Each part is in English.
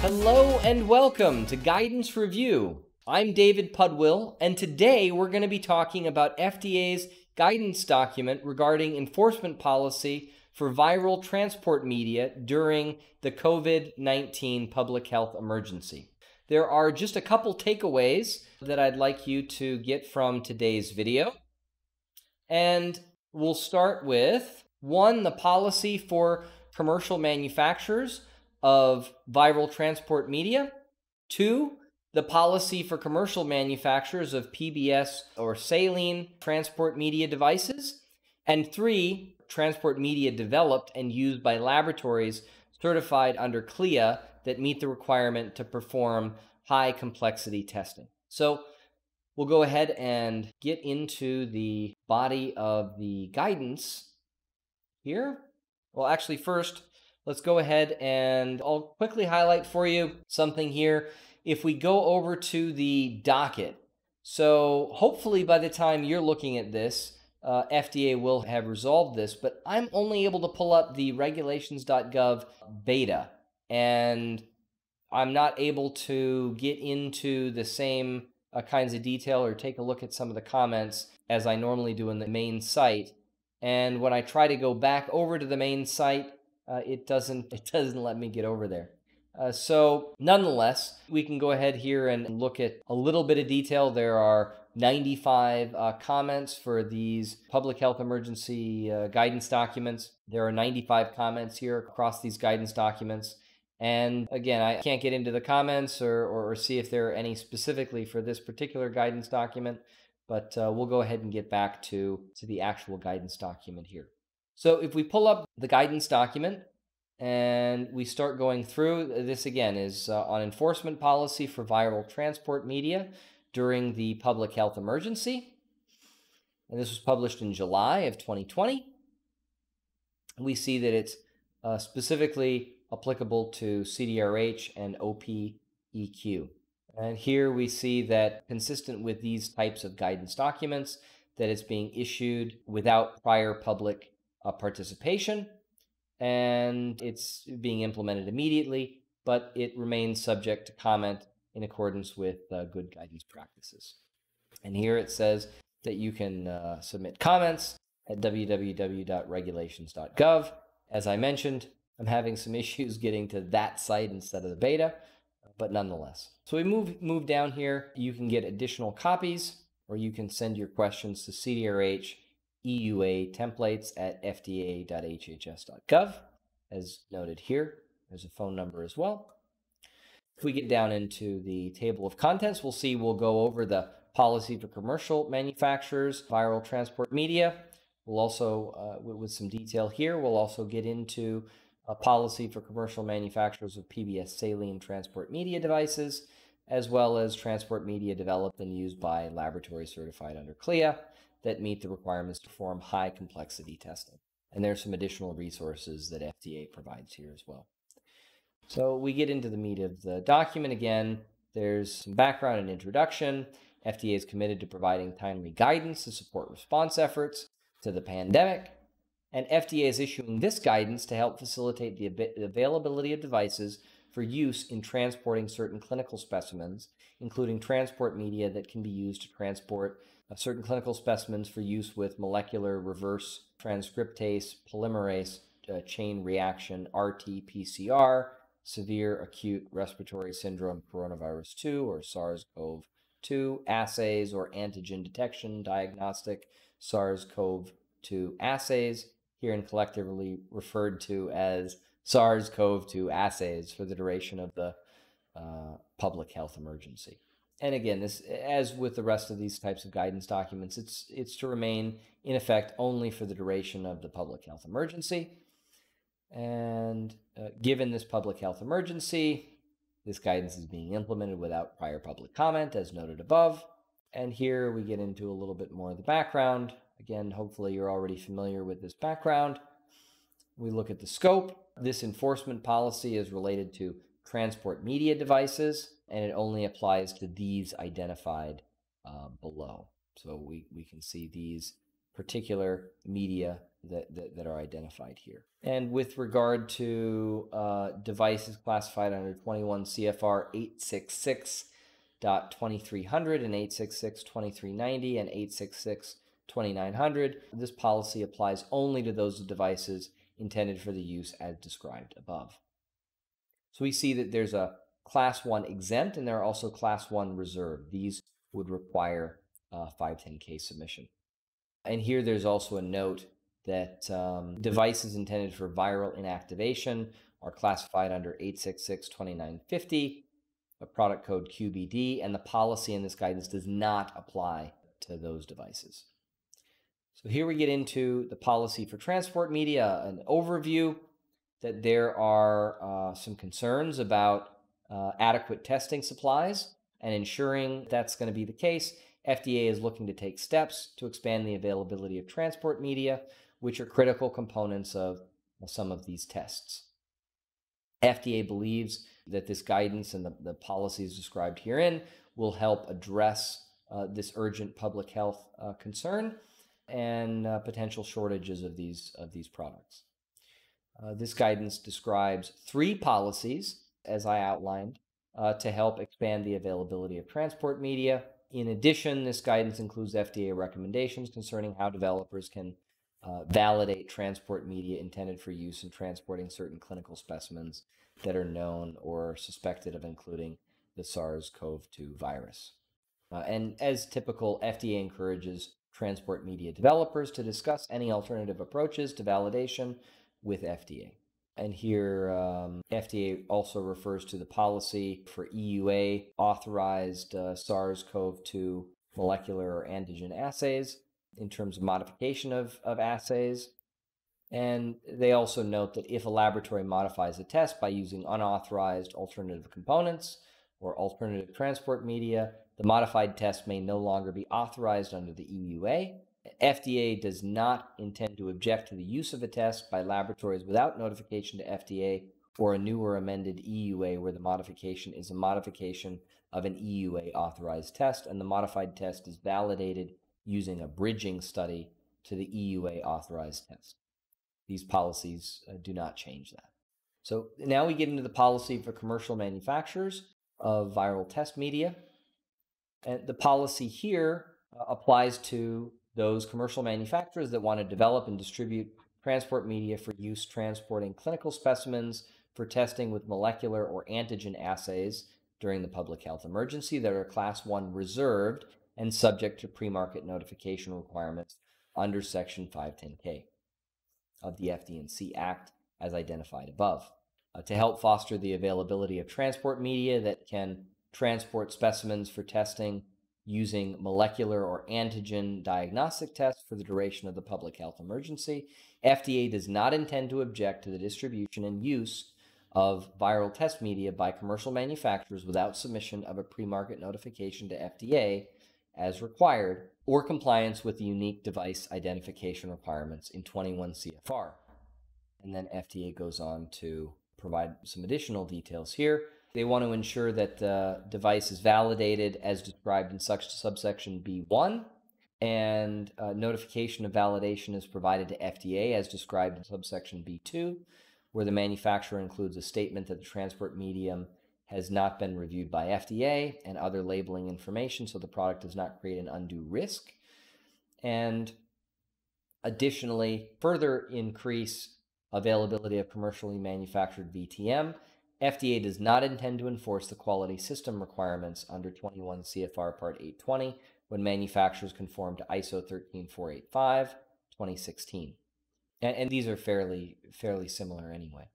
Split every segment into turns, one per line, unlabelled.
Hello and welcome to Guidance Review. I'm David Pudwill, and today we're going to be talking about FDA's guidance document regarding enforcement policy for viral transport media during the COVID-19 public health emergency. There are just a couple takeaways that I'd like you to get from today's video. And we'll start with, one, the policy for commercial manufacturers of viral transport media. Two, the policy for commercial manufacturers of PBS or saline transport media devices. And three, transport media developed and used by laboratories certified under CLIA that meet the requirement to perform high complexity testing. So we'll go ahead and get into the body of the guidance here. Well, actually, first, let's go ahead and I'll quickly highlight for you something here. If we go over to the docket, so hopefully by the time you're looking at this, FDA will have resolved this, but I'm only able to pull up the regulations.gov beta, and I'm not able to get into the same kinds of detail or take a look at some of the comments as I normally do in the main site. And when I try to go back over to the main site, it doesn't let me get over there. So nonetheless, we can go ahead here and look at a little bit of detail. There are 95 comments for these public health emergency guidance documents. There are 95 comments here across these guidance documents. And again, I can't get into the comments or see if there are any specifically for this particular guidance document, but we'll go ahead and get back to the actual guidance document here. So if we pull up the guidance document and we start going through, this again is on enforcement policy for viral transport media during the public health emergency. And this was published in July of 2020. We see that it's specifically applicable to CDRH and OPEQ. And here we see that consistent with these types of guidance documents, that it's being issued without prior public participation, and it's being implemented immediately, but it remains subject to comment in accordance with good guidance practices. And here it says that you can submit comments at www.regulations.gov. As I mentioned, I'm having some issues getting to that site instead of the beta, but nonetheless. So we move down here. You can get additional copies, or you can send your questions to CDRH EUA templates at fda.hhs.gov. As noted here, there's a phone number as well. If we get down into the table of contents, we'll go over the policy for commercial manufacturers, viral transport media. We'll also, with some detail here, we'll also get into a policy for commercial manufacturers of PBS saline transport media devices, as well as transport media developed and used by laboratories certified under CLIA that meet the requirements to perform high complexity testing. And there's some additional resources that FDA provides here as well. So we get into the meat of the document again. There's some background and introduction. FDA is committed to providing timely guidance to support response efforts to the pandemic. And FDA is issuing this guidance to help facilitate the availability of devices for use in transporting certain clinical specimens, including transport media that can be used to transport certain clinical specimens for use with molecular reverse transcriptase polymerase chain reaction RT-PCR, severe acute respiratory syndrome coronavirus 2 or SARS-CoV-2 assays, or antigen detection diagnostic SARS-CoV-2 assays, herein collectively referred to as SARS-CoV-2 assays for the duration of the public health emergency. And again, this, as with the rest of these types of guidance documents, it's to remain in effect only for the duration of the public health emergency. And given this public health emergency, this guidance is being implemented without prior public comment, as noted above. And here we get into a little bit more of the background. Again, hopefully you're already familiar with this background. We look at the scope. This enforcement policy is related to transport media devices, and it only applies to these identified below. So we can see these particular media that are identified here. And with regard to devices classified under 21 CFR 866.2300 and 866.2390 and 866.2900, this policy applies only to those devices intended for the use as described above. So we see that there's a Class 1 exempt and there are also Class 1 reserved. These would require 510K submission. And here there's also a note that devices intended for viral inactivation are classified under 866.2950, a product code QBD, and the policy in this guidance does not apply to those devices. So here we get into the policy for transport media, an overview that there are some concerns about adequate testing supplies, and ensuring that's going to be the case, FDA is looking to take steps to expand the availability of transport media, which are critical components of some of these tests. FDA believes that this guidance and the policies described herein will help address this urgent public health concern and potential shortages of these products. This guidance describes 3 policies, as I outlined, to help expand the availability of transport media. In addition, this guidance includes FDA recommendations concerning how developers can validate transport media intended for use in transporting certain clinical specimens that are known or suspected of including the SARS-CoV-2 virus. And as typical, FDA encourages transport media developers to discuss any alternative approaches to validation with FDA. And here, FDA also refers to the policy for EUA authorized SARS-CoV-2 molecular or antigen assays in terms of modification of assays. And they also note that if a laboratory modifies a test by using unauthorized alternative components or alternative transport media, the modified test may no longer be authorized under the EUA. FDA does not intend to object to the use of a test by laboratories without notification to FDA or a new or amended EUA where the modification is a modification of an EUA authorized test and the modified test is validated using a bridging study to the EUA authorized test. These policies do not change that. So now we get into the policy for commercial manufacturers of viral test media. And the policy here applies to those commercial manufacturers that want to develop and distribute transport media for use transporting clinical specimens for testing with molecular or antigen assays during the public health emergency that are Class 1 reserved and subject to pre-market notification requirements under Section 510K of the FD&C Act as identified above. To help foster the availability of transport media that can transport specimens for testing using molecular or antigen diagnostic tests for the duration of the public health emergency, FDA does not intend to object to the distribution and use of viral test media by commercial manufacturers without submission of a pre-market notification to FDA as required or compliance with the unique device identification requirements in 21 CFR. And then FDA goes on to provide some additional details here. They want to ensure that the device is validated as described in subsection B1, and notification of validation is provided to FDA as described in subsection B2, where the manufacturer includes a statement that the transport medium has not been reviewed by FDA and other labeling information so the product does not create an undue risk. And additionally, further increase availability of commercially manufactured VTM, FDA does not intend to enforce the quality system requirements under 21 CFR Part 820 when manufacturers conform to ISO 13485, 2016. And these are fairly similar anyway.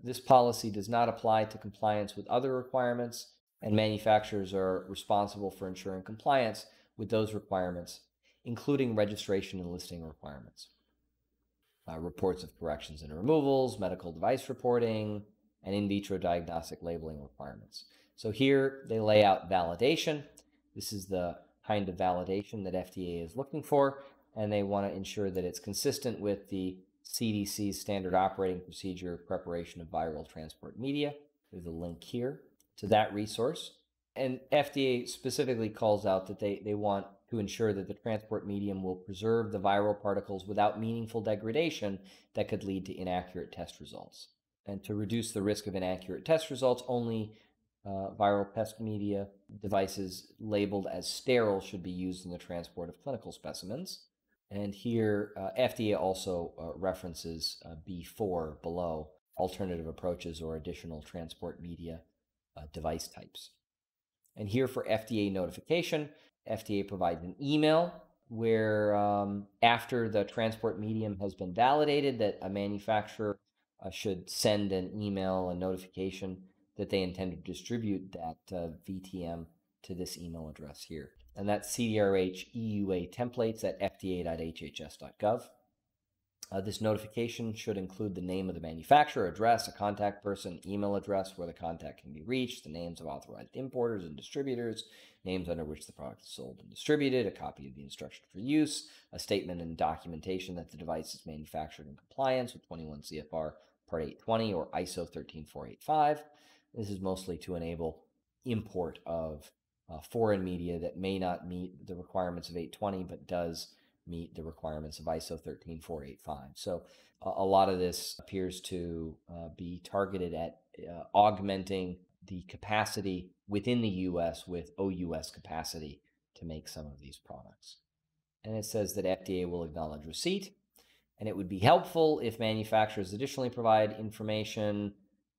This policy does not apply to compliance with other requirements, and manufacturers are responsible for ensuring compliance with those requirements, including registration and listing requirements, reports of corrections and removals, medical device reporting, and in vitro diagnostic labeling requirements. So here they lay out validation. This is the kind of validation that FDA is looking for, and they want to ensure that it's consistent with the CDC's standard operating procedure preparation of viral transport media. There's a link here to that resource. And FDA specifically calls out that they want to ensure that the transport medium will preserve the viral particles without meaningful degradation that could lead to inaccurate test results. And to reduce the risk of inaccurate test results, only viral pest media devices labeled as sterile should be used in the transport of clinical specimens. And here, FDA also references B4 below, alternative approaches or additional transport media device types. And here for FDA notification, FDA provides an email where after the transport medium has been validated, that a manufacturer should send an email, a notification that they intend to distribute that VTM to this email address here. And that's CDRH EUA templates at fda.hhs.gov. This notification should include the name of the manufacturer, address, a contact person, email address where the contact can be reached, the names of authorized importers and distributors, names under which the product is sold and distributed, a copy of the instruction for use, a statement and documentation that the device is manufactured in compliance with 21 CFR Part 820 or ISO 13485. This is mostly to enable import of foreign media that may not meet the requirements of 820 but does meet the requirements of ISO 13485. So a lot of this appears to be targeted at augmenting the capacity within the U.S. with OUS capacity to make some of these products. And it says that FDA will acknowledge receipt, and it would be helpful if manufacturers additionally provide information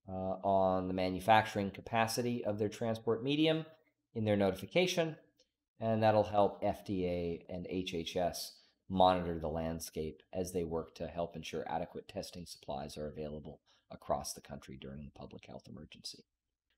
on the manufacturing capacity of their transport medium in their notification, and that'll help FDA and HHS monitor the landscape as they work to help ensure adequate testing supplies are available across the country during the public health emergency.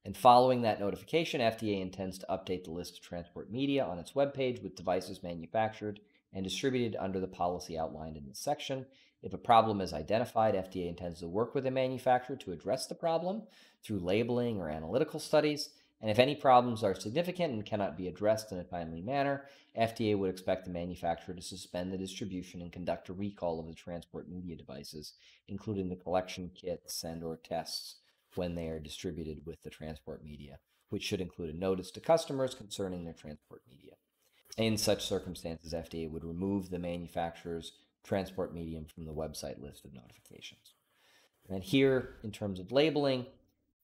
And following that notification, FDA intends to update the list of transport media on its webpage with devices manufactured and distributed under the policy outlined in this section. If a problem is identified, FDA intends to work with the manufacturer to address the problem through labeling or analytical studies. And if any problems are significant and cannot be addressed in a timely manner, FDA would expect the manufacturer to suspend the distribution and conduct a recall of the transport media devices, including the collection kits and/or tests when they are distributed with the transport media, which should include a notice to customers concerning their transport media. In such circumstances, FDA would remove the manufacturer's transport medium from the website list of notifications. And here, in terms of labeling,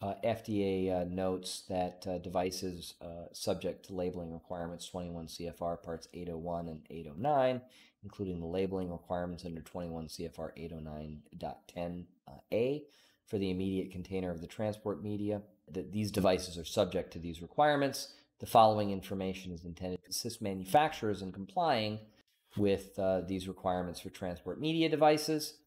FDA notes that devices subject to labeling requirements 21 CFR Parts 801 and 809, including the labeling requirements under 21 CFR 809.10a for the immediate container of the transport media, that these devices are subject to these requirements. The following information is intended to assist manufacturers in complying with these requirements for transport media devices.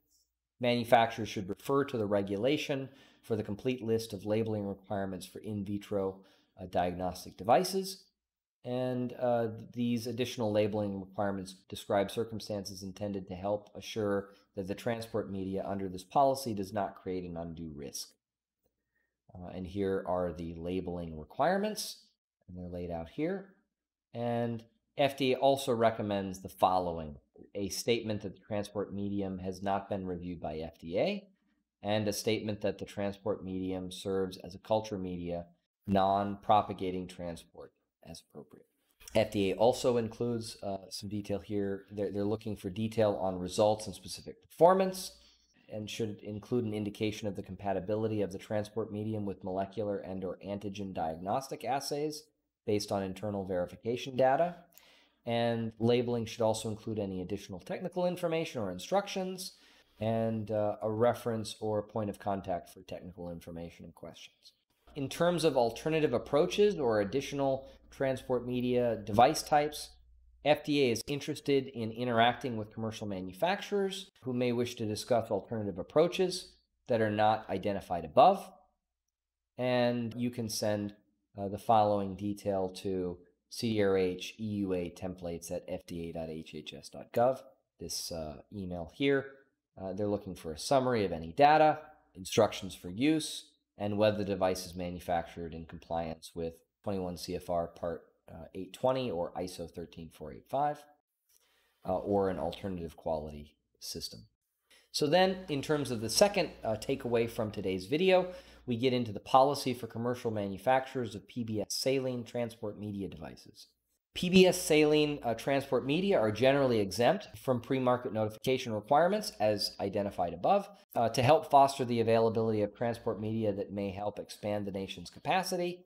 Manufacturers should refer to the regulation for the complete list of labeling requirements for in vitro diagnostic devices. And these additional labeling requirements describe circumstances intended to help assure that the transport media under this policy does not create an undue risk. And here are the labeling requirements, and they're laid out here. And FDA also recommends the following: a statement that the transport medium has not been reviewed by FDA, and a statement that the transport medium serves as a culture media, non-propagating transport as appropriate. FDA also includes some detail here. They're looking for detail on results and specific performance, and should include an indication of the compatibility of the transport medium with molecular and/or antigen diagnostic assays based on internal verification data. And labeling should also include any additional technical information or instructions, and a reference or a point of contact for technical information and questions. In terms of alternative approaches or additional transport media device types, FDA is interested in interacting with commercial manufacturers who may wish to discuss alternative approaches that are not identified above. And you can send the following detail to CDRH EUA templates at fda.hhs.gov. This email here, they're looking for a summary of any data, instructions for use, and whether the device is manufactured in compliance with 21 CFR Part 820 or ISO 13485, or an alternative quality system. So then, in terms of the second takeaway from today's video, we get into the policy for commercial manufacturers of PBS saline transport media devices. PBS saline transport media are generally exempt from pre-market notification requirements as identified above. To help foster the availability of transport media that may help expand the nation's capacity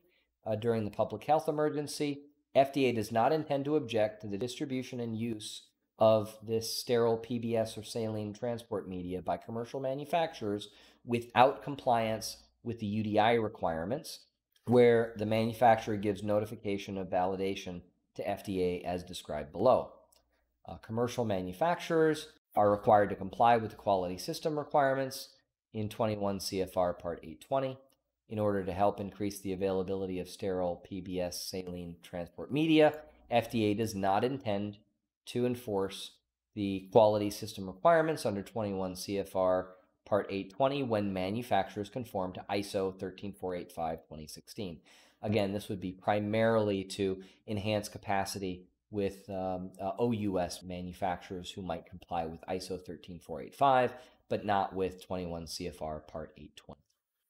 during the public health emergency, FDA does not intend to object to the distribution and use of this sterile PBS or saline transport media by commercial manufacturers without compliance with the UDI requirements, where the manufacturer gives notification of validation to FDA as described below. Commercial manufacturers are required to comply with the quality system requirements in 21 CFR Part 820 in order to help increase the availability of sterile PBS saline transport media. FDA does not intend to enforce the quality system requirements under 21 CFR Part 820 when manufacturers conform to ISO 13485:2016. Again, this would be primarily to enhance capacity with OUS manufacturers who might comply with ISO 13485, but not with 21 CFR Part 820.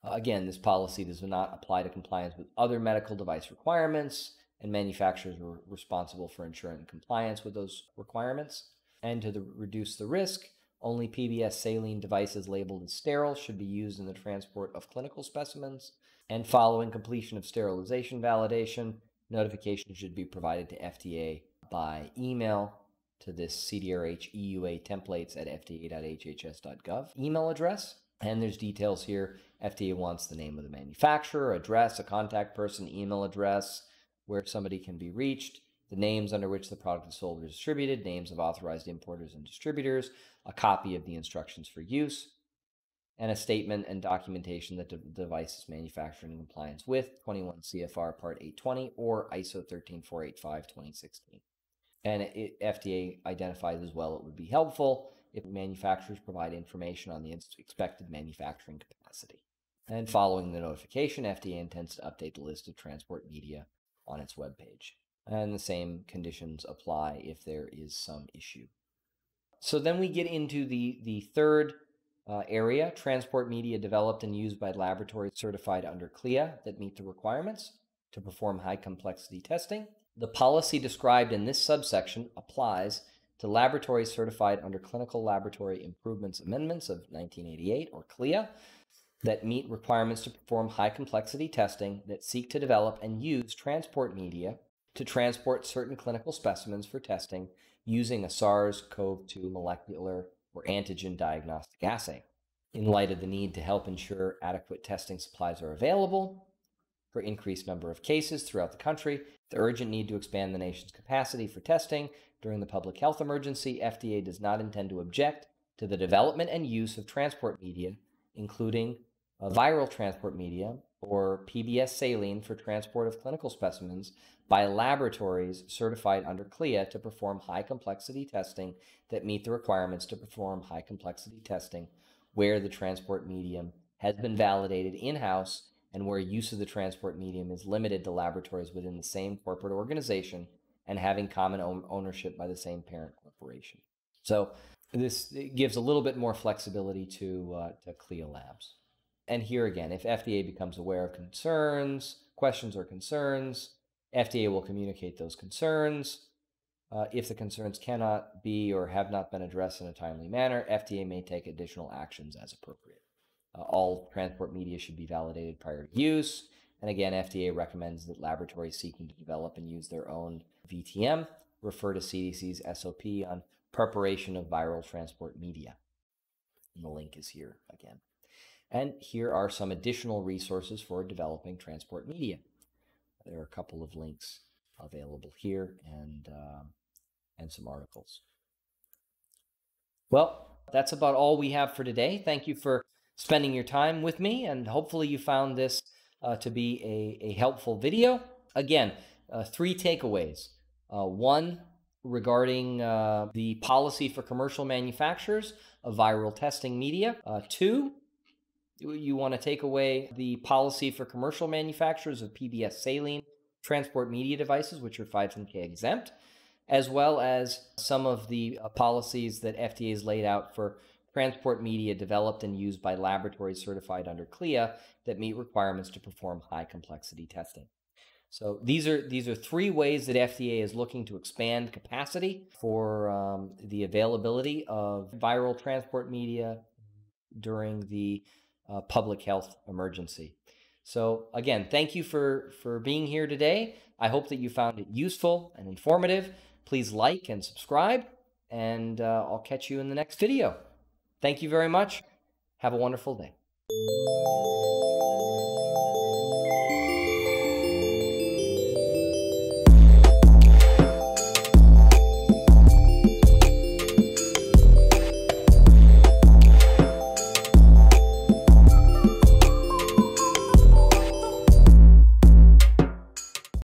Again, this policy does not apply to compliance with other medical device requirements, and manufacturers are responsible for ensuring compliance with those requirements. And to reduce the risk, only PBS saline devices labeled as sterile should be used in the transport of clinical specimens. And following completion of sterilization validation, notification should be provided to FDA by email to this CDRH EUA templates at fda.hhs.gov email address. And there's details here. FDA wants the name of the manufacturer, address, a contact person, email address, where somebody can be reached, the names under which the product is sold or distributed, names of authorized importers and distributors, a copy of the instructions for use, and a statement and documentation that the device is manufactured in compliance with 21 CFR Part 820 or ISO 13485:2016. And FDA identifies as well it would be helpful if manufacturers provide information on the expected manufacturing capacity. And following the notification, FDA intends to update the list of transport media on its webpage. And the same conditions apply if there is some issue. So then we get into the third area, transport media developed and used by laboratories certified under CLIA that meet the requirements to perform high complexity testing. The policy described in this subsection applies to laboratories certified under Clinical Laboratory Improvements Amendments of 1988, or CLIA, that meet requirements to perform high complexity testing that seek to develop and use transport media to transport certain clinical specimens for testing using a SARS-CoV-2 molecular or antigen diagnostic assay. In light of the need to help ensure adequate testing supplies are available for increased number of cases throughout the country, the urgent need to expand the nation's capacity for testing during the public health emergency, FDA does not intend to object to the development and use of transport media, including viral transport media, or PBS saline for transport of clinical specimens by laboratories certified under CLIA to perform high-complexity testing that meet the requirements to perform high-complexity testing where the transport medium has been validated in-house and where use of the transport medium is limited to laboratories within the same corporate organization and having common ownership by the same parent corporation. So this gives a little bit more flexibility to CLIA labs. And here again, if FDA becomes aware of questions or concerns, FDA will communicate those concerns. If the concerns cannot be or have not been addressed in a timely manner, FDA may take additional actions as appropriate. All transport media should be validated prior to use. And again, FDA recommends that laboratories seeking to develop and use their own VTM refer to CDC's SOP on preparation of viral transport media. And the link is here again. And here are some additional resources for developing transport media. There are a couple of links available here and some articles. Well, that's about all we have for today. Thank you for spending your time with me, and hopefully you found this to be a helpful video. Again, 3 takeaways. One, regarding the policy for commercial manufacturers of viral testing media. 2, you want to take away the policy for commercial manufacturers of PBS saline transport media devices, which are 510(k) exempt, as well as some of the policies that FDA has laid out for transport media developed and used by laboratories certified under CLIA that meet requirements to perform high complexity testing. So these are three ways that FDA is looking to expand capacity for the availability of viral transport media during the public health emergency. So again, thank you for being here today. I hope that you found it useful and informative. Please like and subscribe, and I'll catch you in the next video. Thank you very much. Have a wonderful day.